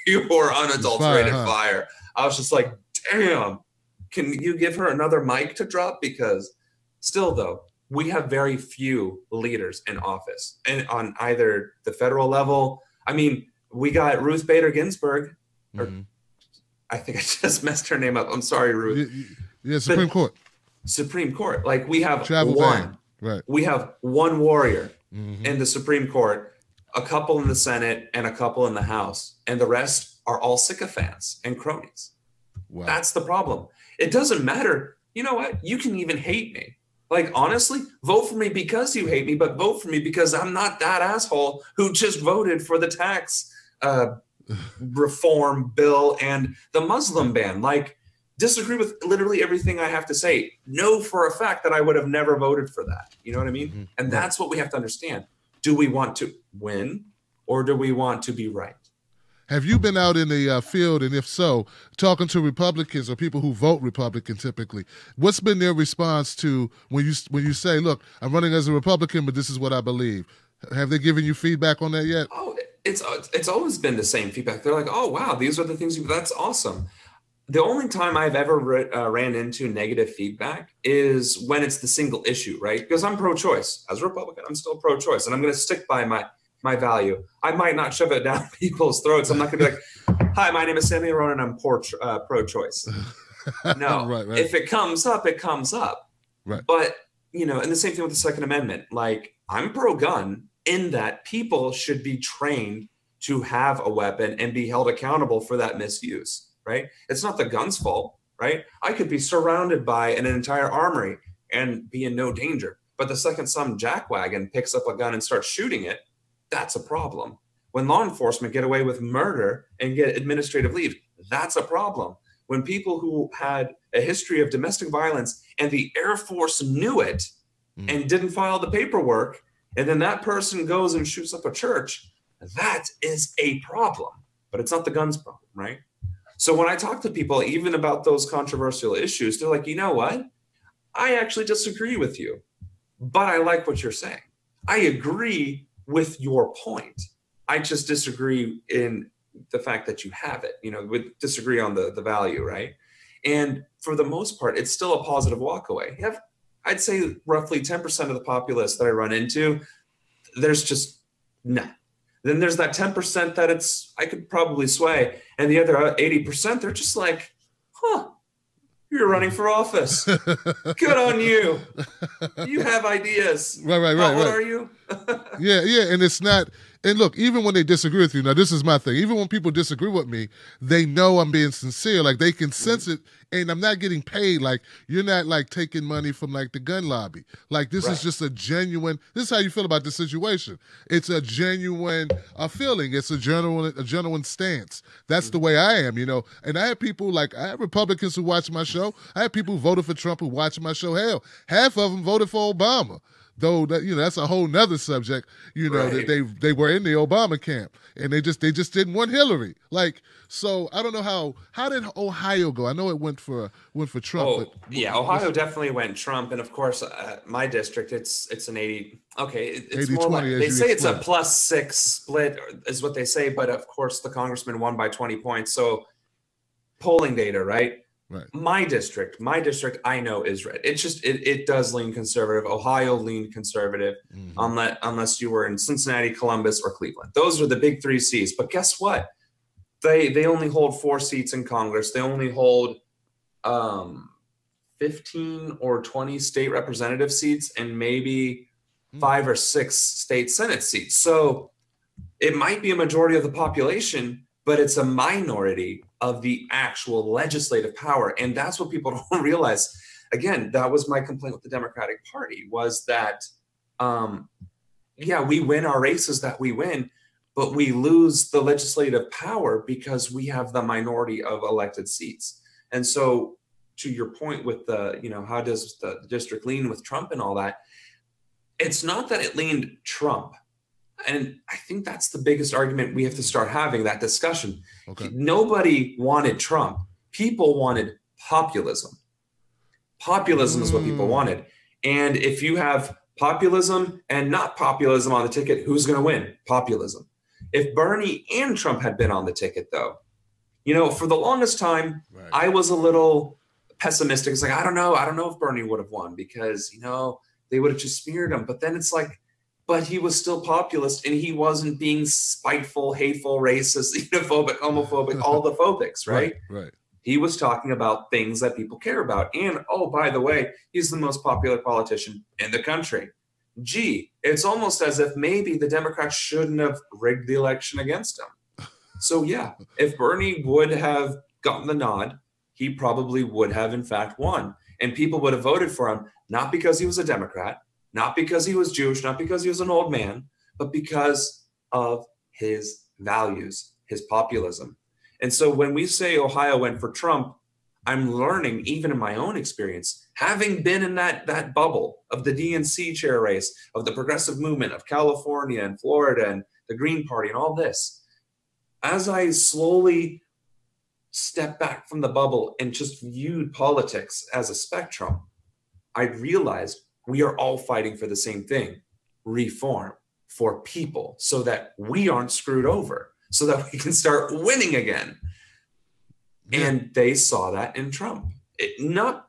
pure unadulterated fire. I was just like, damn, can you give her another mic to drop? Because still, though, we have very few leaders in office and on either the federal level. I mean, We got Ruth Bader Ginsburg. Or, Mhm. I think I just messed her name up. I'm sorry, Ruth. Yeah, Supreme Court. Supreme Court. Like we have Travel ban. Right. We have one warrior Mhm. in the Supreme Court, a couple in the Senate, and a couple in the House. And the rest are all sycophants and cronies. Wow. That's the problem. It doesn't matter. You know what? You can even hate me. Like, honestly, vote for me because you hate me, but vote for me because I'm not that asshole who just voted for the tax reform bill and the Muslim ban. Like, disagree with literally everything I have to say. Know for a fact that I would have never voted for that. You know what I mean? Mm-hmm. And that's what we have to understand. Do we want to win or do we want to be right? Have you been out in the field, and if so, talking to Republicans or people who vote Republican typically? What's been their response to when you say, look, I'm running as a Republican, but this is what I believe? Have they given you feedback on that yet? Oh, it's always been the same feedback. They're like, oh, wow, these are the things. That's awesome. The only time I've ever ran into negative feedback is when it's the single issue, right? Because I'm pro-choice. As a Republican, I'm still pro-choice, and I'm going to stick by my value. I might not shove it down people's throats. I'm not going to be like, hi, my name is Samuel Ronan, I'm pro-choice. No, right. If it comes up, it comes up. Right. But, and the same thing with the Second Amendment. Like, I'm pro-gun in that people should be trained to have a weapon and be held accountable for that misuse, right? It's not the gun's fault, right? I could be surrounded by an entire armory and be in no danger. But the second some jackwagon picks up a gun and starts shooting it, that's a problem. When law enforcement get away with murder and get administrative leave, that's a problem. When people who had a history of domestic violence and the Air Force knew it and didn't file the paperwork, and then that person goes and shoots up a church, that is a problem. But it's not the gun's problem, right? So when I talk to people, even about those controversial issues, they're like, you know what? I actually disagree with you, but I like what you're saying. I agree with your point. I just disagree in the fact that you have it, we disagree on the value, right? And for the most part, it's still a positive walkaway. You have, I'd say roughly 10% of the populace that I run into, there's just no. Then there's that 10% that I could probably sway. And the other 80%, they're just like, you're running for office. Good on you. You have ideas. Right. What are you? Yeah. And it's not, and look, even when they disagree with you, now this is my thing, even when people disagree with me, they know I'm being sincere. Like they can sense it, and I'm not getting paid. Like you're not like taking money from like the gun lobby. Like this is just a genuine, this is how you feel about the situation. It's a genuine feeling. It's a genuine stance. That's the way I am, And I have people I have Republicans who watch my show. I have people who voted for Trump who watch my show. Hell, half of them voted for Obama. Though that that's a whole nother subject, that they were in the Obama camp and they just didn't want Hillary. So I don't know how did Ohio go? I know it went for Trump. Ohio definitely went Trump, and of course my district it's an 80. Okay, it's 80, more 20, like they say it's a +6 split is what they say, but of course the congressman won by 20 points. So polling data, right? Right. My district, I know is red. It's just it does lean conservative. Ohio leaned conservative, unless you were in Cincinnati, Columbus, or Cleveland. Those are the big 3 C's. But guess what? They only hold 4 seats in Congress. They only hold 15 or 20 state representative seats and maybe 5 or 6 state Senate seats. So it might be a majority of the population, but it's a minority of the actual legislative power. And that's what people don't realize. Again, that was my complaint with the Democratic Party was that, we win our races that we win, but we lose the legislative power because we have the minority of elected seats. And so to your point with how does the district lean with Trump and all that, it's not that it leaned Trump. And I think that's the biggest argument we have to start having that discussion. Okay. Nobody wanted Trump. People wanted populism. Populism is what people wanted. And if you have populism and not populism on the ticket, who's going to win? Populism. If Bernie and Trump had been on the ticket, though, for the longest time, I was a little pessimistic. It's like, I don't know if Bernie would have won because, they would have just smeared him. But then it's like, but he was still populist, and he wasn't being spiteful, hateful, racist, xenophobic, homophobic, all the phobics, right? Right. He was talking about things that people care about. And, oh, by the way, he's the most popular politician in the country. Gee, it's almost as if maybe the Democrats shouldn't have rigged the election against him. So, yeah, if Bernie would have gotten the nod, he probably would have, in fact, won. And people would have voted for him, not because he was a Democrat, not because he was Jewish, not because he was an old man, but because of his values, his populism. And so when we say Ohio went for Trump, I'm learning, even in my own experience, having been in that bubble of the DNC chair race, of the progressive movement of California and Florida and the Green Party and all this, as I slowly stepped back from the bubble and just viewed politics as a spectrum, I realized we are all fighting for the same thing: reform for people, so that we aren't screwed over, so that we can start winning again. Yeah. And they saw that in Trump. Not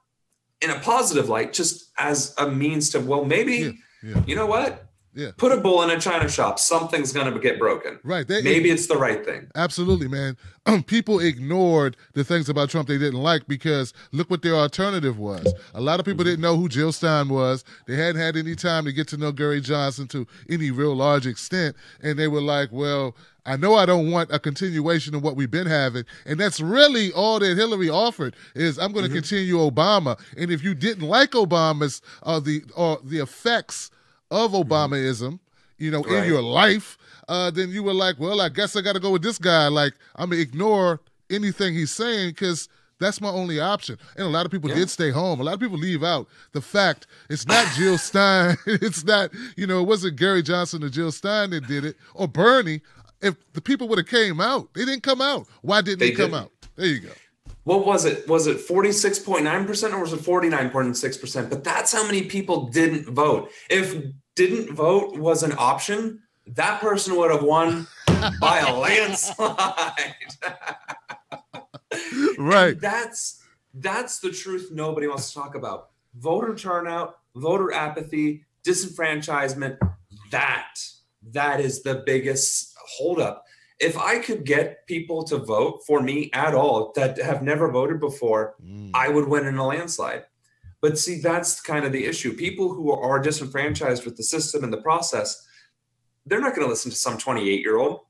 in a positive light, just as a means to, well, maybe, you know what? Put a bull in a china shop. Something's going to get broken. Right. Maybe it's the right thing. Absolutely, man. People ignored the things about Trump they didn't like because look what their alternative was. A lot of people didn't know who Jill Stein was. They hadn't had any time to get to know Gary Johnson to any real large extent. And they were like, well, I know I don't want a continuation of what we've been having. And that's really all that Hillary offered is I'm going to continue Obama. And if you didn't like Obama's the effects of Obamaism, in your life, then you were like, well, I guess I got to go with this guy. Like, I'm going to ignore anything he's saying because that's my only option. And a lot of people did stay home. A lot of people leave out the fact it's not Jill Stein. It's not, it wasn't Gary Johnson or Jill Stein that did it, or Bernie. If the people would have came out, they didn't come out. Why didn't they come out? There you go. What was it? Was it 46.9% or was it 49.6%? But that's how many people didn't vote. If didn't vote was an option, that person would have won by a landslide. Right. And that's the truth nobody wants to talk about. Voter turnout, voter apathy, disenfranchisement, that is the biggest holdup. If I could get people to vote for me at all that have never voted before, I would win in a landslide. But see, that's kind of the issue. People who are disenfranchised with the system and the process, they're not going to listen to some 28-year-old.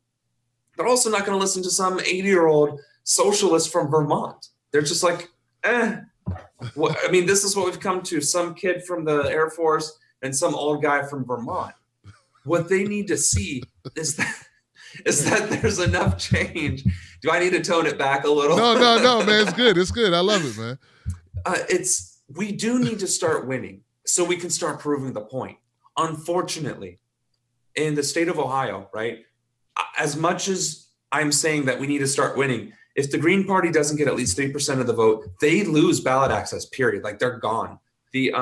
They're also not going to listen to some 80-year-old socialist from Vermont. They're just like, this is what we've come to. Some kid from the Air Force and some old guy from Vermont. What they need to see is that there's enough change. Do I need to tone it back a little? No, man. It's good. It's good. I love it, man. We do need to start winning so we can start proving the point. Unfortunately, in the state of Ohio, right, as much as I'm saying that we need to start winning, if the Green Party doesn't get at least 3% of the vote, they lose ballot access, period. Like, they're gone. The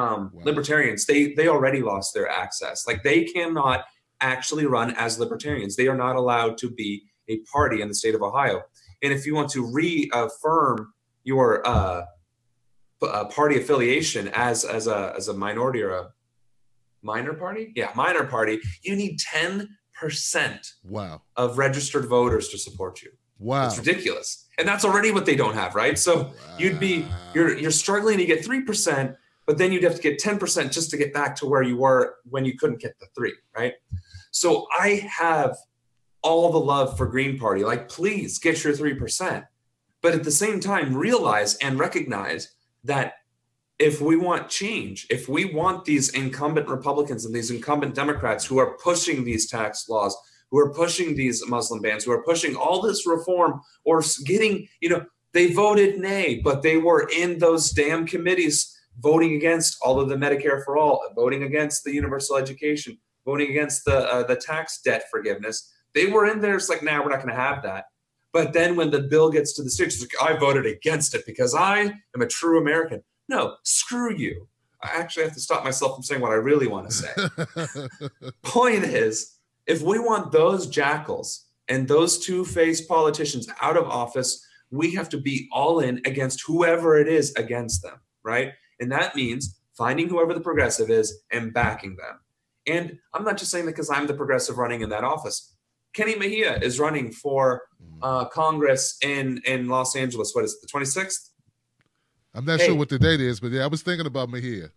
Libertarians, they already lost their access. Like, they cannot actually run as Libertarians. They are not allowed to be a party in the state of Ohio. And if you want to reaffirm your party affiliation as a minority or a minor party, minor party, you need 10% of registered voters to support you. Wow, it's ridiculous, and that's already what they don't have, right? So you're struggling to get 3%, but then you'd have to get 10% just to get back to where you were when you couldn't get the 3, right? So I have all the love for Green Party. Like, please get your 3%, but at the same time, realize and recognize that if we want change, if we want these incumbent Republicans and these incumbent Democrats who are pushing these tax laws, who are pushing these Muslim bans, who are pushing all this reform or getting, they voted nay, but they were in those damn committees voting against all of the Medicare for all, voting against the universal education, voting against the tax debt forgiveness. They were in there. It's like, nah, we're not going to have that. But then when the bill gets to the stage, it's like, I voted against it because I am a true American. No, screw you. I actually have to stop myself from saying what I really want to say. Point is, if we want those jackals and those two-faced politicians out of office, we have to be all in against whoever it is against them, right? And that means finding whoever the progressive is and backing them. And I'm not just saying that because I'm the progressive running in that office. Kenny Mejia is running for Congress in Los Angeles. What is it, the 26th? I'm not sure what the date is, but yeah, I was thinking about Mejia.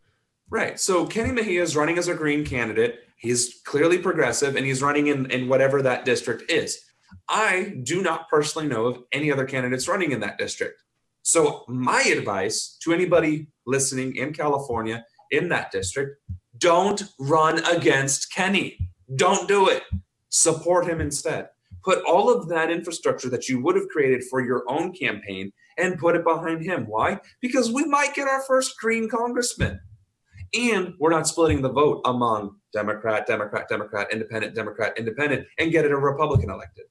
Right. So Kenny Mejia is running as a Green candidate. He's clearly progressive, and he's running in whatever that district is. I do not personally know of any other candidates running in that district. So my advice to anybody listening in California in that district, don't run against Kenny. Don't do it. Support him instead. Put all of that infrastructure that you would have created for your own campaign and put it behind him. Why? Because we might get our first Green congressman. And we're not splitting the vote among Democrat, Independent, and get it a Republican elected.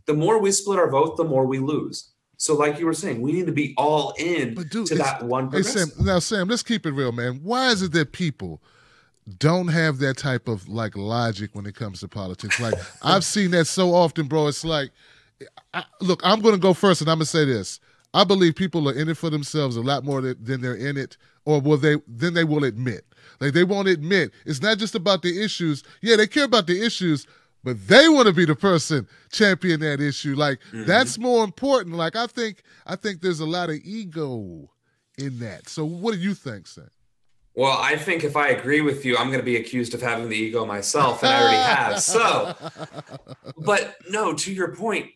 The more we split our vote, the more we lose. So like you were saying, we need to be all in to that one progressive. Hey, Sam, let's keep it real, man. Why is it that people don't have that type of like logic when it comes to politics? Like I've seen that so often, bro. It's like, look, I'm going to go first, and I'm going to say this. I believe people are in it for themselves a lot more than they're in it, or than they will admit. Like they won't admit. It's not just about the issues. Yeah, they care about the issues, but they want to be the person champion that issue. Like that's more important. Like I think there's a lot of ego in that. So what do you think, Sam? Well, I think if I agree with you, I'm going to be accused of having the ego myself, and I already have. So, but no, to your point,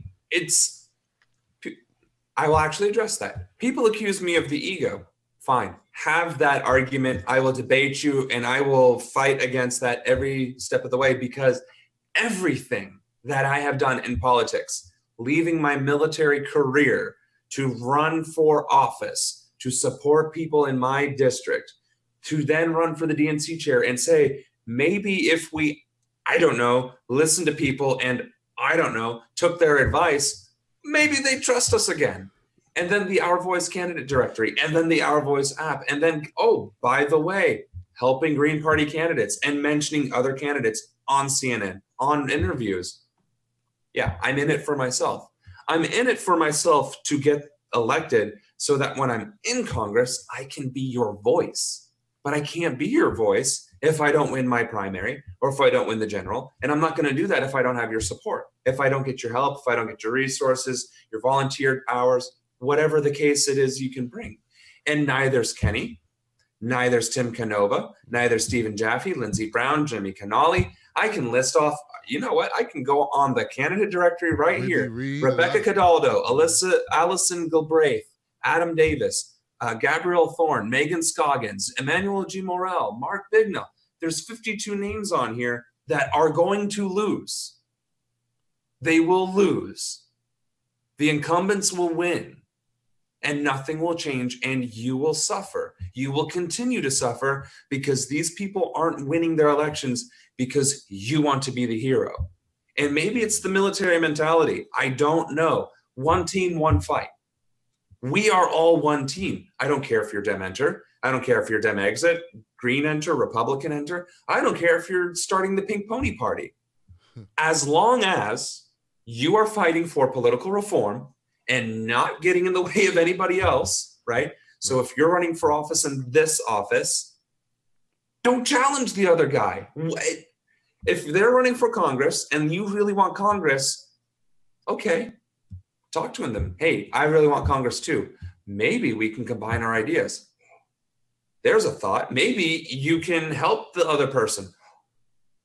I will actually address that. People accuse me of the ego. Fine. Have that argument. I will debate you, and I will fight against that every step of the way, because everything that I have done in politics, leaving my military career to run for office, to support people in my district, to then run for the DNC chair and say, maybe if we, I don't know, listen to people and I don't know, took their advice, maybe they trust us again. And then the Our Voice candidate directory, and then the Our Voice app, and then, oh, by the way, helping Green Party candidates and mentioning other candidates on CNN, on interviews. Yeah, I'm in it for myself. I'm in it for myself to get elected so that when I'm in Congress, I can be your voice. But I can't be your voice if I don't win my primary or if I don't win the general. And I'm not going to do that if I don't have your support, if I don't get your help, if I don't get your resources, your volunteer hours, whatever the case it is you can bring. And neither's Kenny, neither's Tim Canova, neither Stephen Jaffe, Lindsey Brown, Jimmy Connolly. I can list off, you know what? I can go on the candidate directory right here. Rebecca Cadaldo, Allison Gilbraith, Adam Davis, Gabrielle Thorne, Megan Scoggins, Emmanuel G. Morel, Mark Bignell. There's 52 names on here that are going to lose. They will lose. The incumbents will win. And nothing will change, and you will suffer. You will continue to suffer because these people aren't winning their elections because you want to be the hero. And maybe it's the military mentality. I don't know. One team, one fight. We are all one team. I don't care if you're Dem enter. I don't care if you're Dem exit, Green enter, Republican enter. I don't care if you're starting the Pink Pony Party. As long as you are fighting for political reform and not getting in the way of anybody else, right? So if you're running for office in this office, don't challenge the other guy. If they're running for Congress and you really want Congress, okay, talk to them. Hey, I really want Congress too. Maybe we can combine our ideas. There's a thought. Maybe you can help the other person.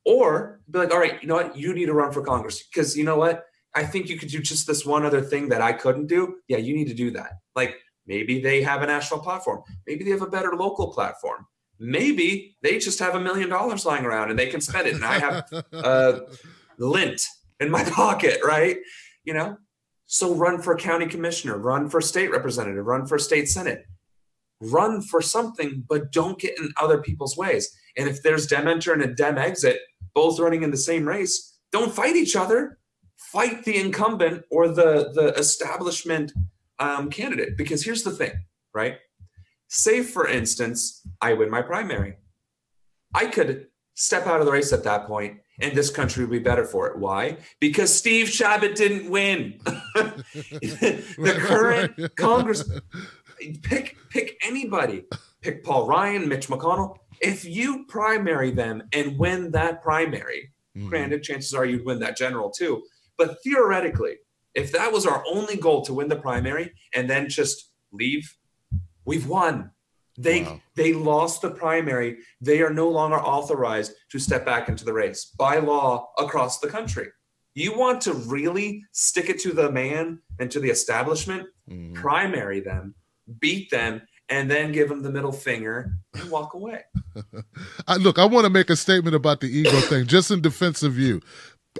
Or be like, all right, you know what? You need to run for Congress because you know what? I think you could do just this one other thing that I couldn't do. Yeah, you need to do that. Like maybe they have a national platform. Maybe they have a better local platform. Maybe they just have $1 million lying around and they can spend it. And I have lint in my pocket, right? You know, so run for county commissioner, run for state representative, run for state senate, run for something, but don't get in other people's ways. And if there's Dem enter and a Dem exit, both running in the same race, don't fight each other. Fight the incumbent or the establishment candidate. Because here's the thing, right? Say, for instance, I win my primary. I could step out of the race at that point, and this country would be better for it. Why? Because Steve Chabot didn't win. The current Congress, pick anybody. Pick Paul Ryan, Mitch McConnell. if you primary them and win that primary, Mhm. granted, chances are you'd win that general too. But theoretically, if that was our only goal to win the primary and then just leave, we've won. Wow. They lost the primary. They are no longer authorized to step back into the race by law across the country. You want to really stick it to the man and to the establishment, Mhm. primary them, beat them, and then give them the middle finger and walk away. Look, I want to make a statement about the ego thing, just in defense of you.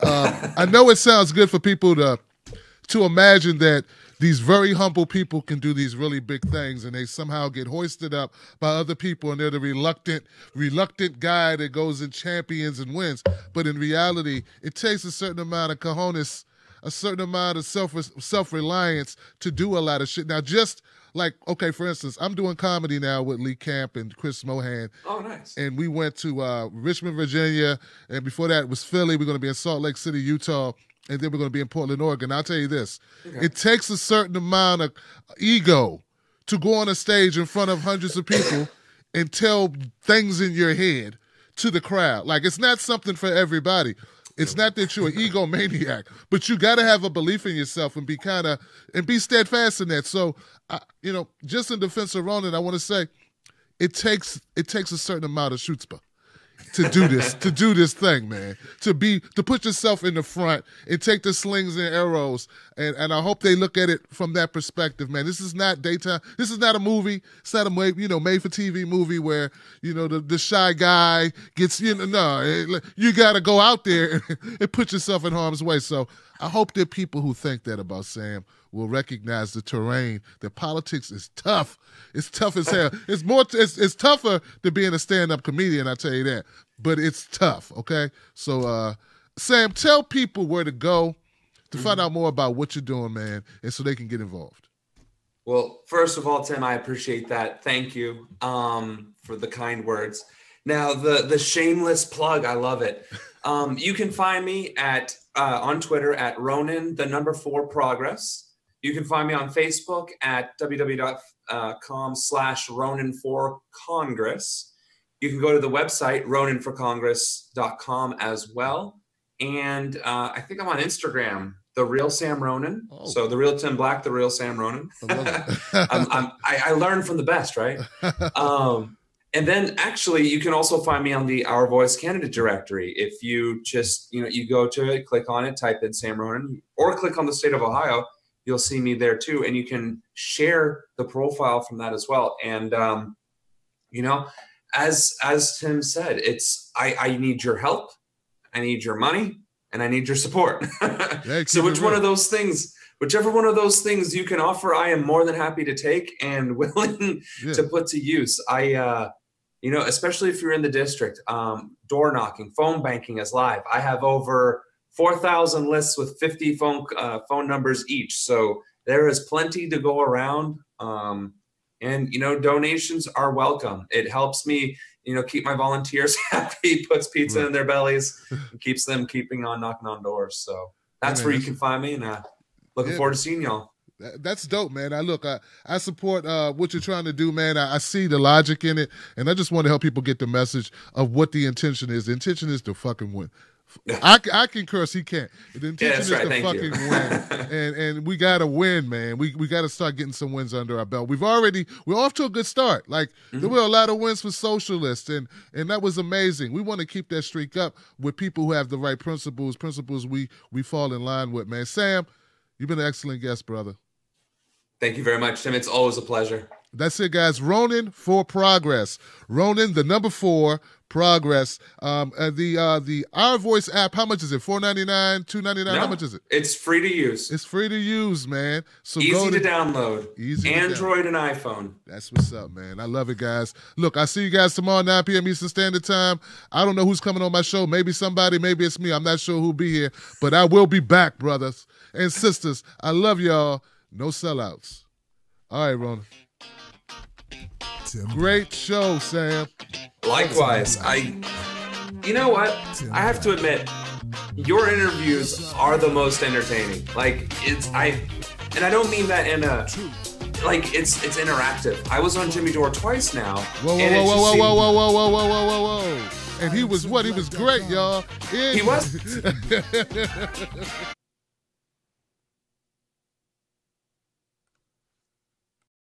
I know it sounds good for people to imagine that these very humble people can do these really big things, and they somehow get hoisted up by other people, and they're the reluctant guy that goes and champions and wins. But in reality, it takes a certain amount of cojones, a certain amount of self-reliance to do a lot of shit. Now, just like, okay, for instance, I'm doing comedy now with Lee Camp and Chris Mohan. Oh, nice. And we went to Richmond, Virginia, and before that was Philly. We're going to be in Salt Lake City, Utah, and then we're going to be in Portland, Oregon. I'll tell you this. Okay. It takes a certain amount of ego to go on a stage in front of hundreds of people and tell things in your head to the crowd. Like, it's not something for everybody. It's not that you're an egomaniac, but you got to have a belief in yourself and be steadfast in that. So, just in defense of Ronan, I want to say it takes a certain amount of chutzpah to do this thing, man. To put yourself in the front and take the slings and arrows, and I hope they look at it from that perspective, man. This is not daytime. This is not a movie. It's not a made for TV movie where the shy guy gets no. You got to go out there and put yourself in harm's way. So I hope that people who think that about Sam will recognize the terrain. That politics is tough. It's tough as hell. It's tougher than being a stand-up comedian, I tell you that. But it's tough, okay? So, Sam, tell people where to go to find out more about what you're doing, man, and so they can get involved. Well, first of all, Tim, I appreciate that. Thank you for the kind words. Now, the shameless plug, I love it. You can find me on Twitter at Ronan4Progress. You can find me on Facebook at www.com/Ronan4Congress. You can go to the website, Ronan4Congress.com as well. And I think I'm on Instagram, The Real Sam Ronan. Oh. So The Real Tim Black, The Real Sam Ronan. I love it. I learned from the best, right? And then actually, you can also find me on the Our Voice candidate directory. If you just, you go to it, click on it, type in Sam Ronan, or click on the state of Ohio, you'll see me there too. And you can share the profile from that as well. And, as Tim said, I need your help, I need your money, and I need your support. So whichever one of those things you can offer, I am more than happy to take and willing to put to use. Especially if you're in the district, door knocking, phone banking is live. I have over 4,000 lists with 50 phone numbers each. So there is plenty to go around. And donations are welcome. It helps me, keep my volunteers happy, puts pizza in their bellies, and keeps them keeping on knocking on doors. So that's where you can find me, and looking forward to seeing y'all. That's dope, man. I support what you're trying to do, man. I see the logic in it, and I just want to help people get the message of what the intention is. The intention is to fucking win. I can curse, he can't. The intention is to fucking win, and we gotta win, man. We gotta start getting some wins under our belt. We're off to a good start. Like there were a lot of wins for socialists, and that was amazing. We want to keep that streak up with people who have the right principles we fall in line with, man. Sam, you've been an excellent guest, brother. Thank you very much, Tim. It's always a pleasure. That's it, guys. Ronan for Progress. Ronan, the number 4, Progress. The Our Voice app, how much is it? $4.99, $2.99? No, how much is it? It's free to use. It's free to use, man. So easy to download. Easy Android and iPhone. That's what's up, man. I love it, guys. Look, I'll see you guys tomorrow, 9 p.m. Eastern Standard Time. I don't know who's coming on my show. Maybe somebody, maybe it's me. I'm not sure who'll be here, but I will be back, brothers and sisters. I love y'all. No sellouts. All right, Ronan. Great show, Sam. Likewise. You know what? I have to admit, your interviews are the most entertaining. And I don't mean that in a like it's interactive. I was on Jimmy Dore twice now. Whoa. And he was what? He was great, y'all. He was.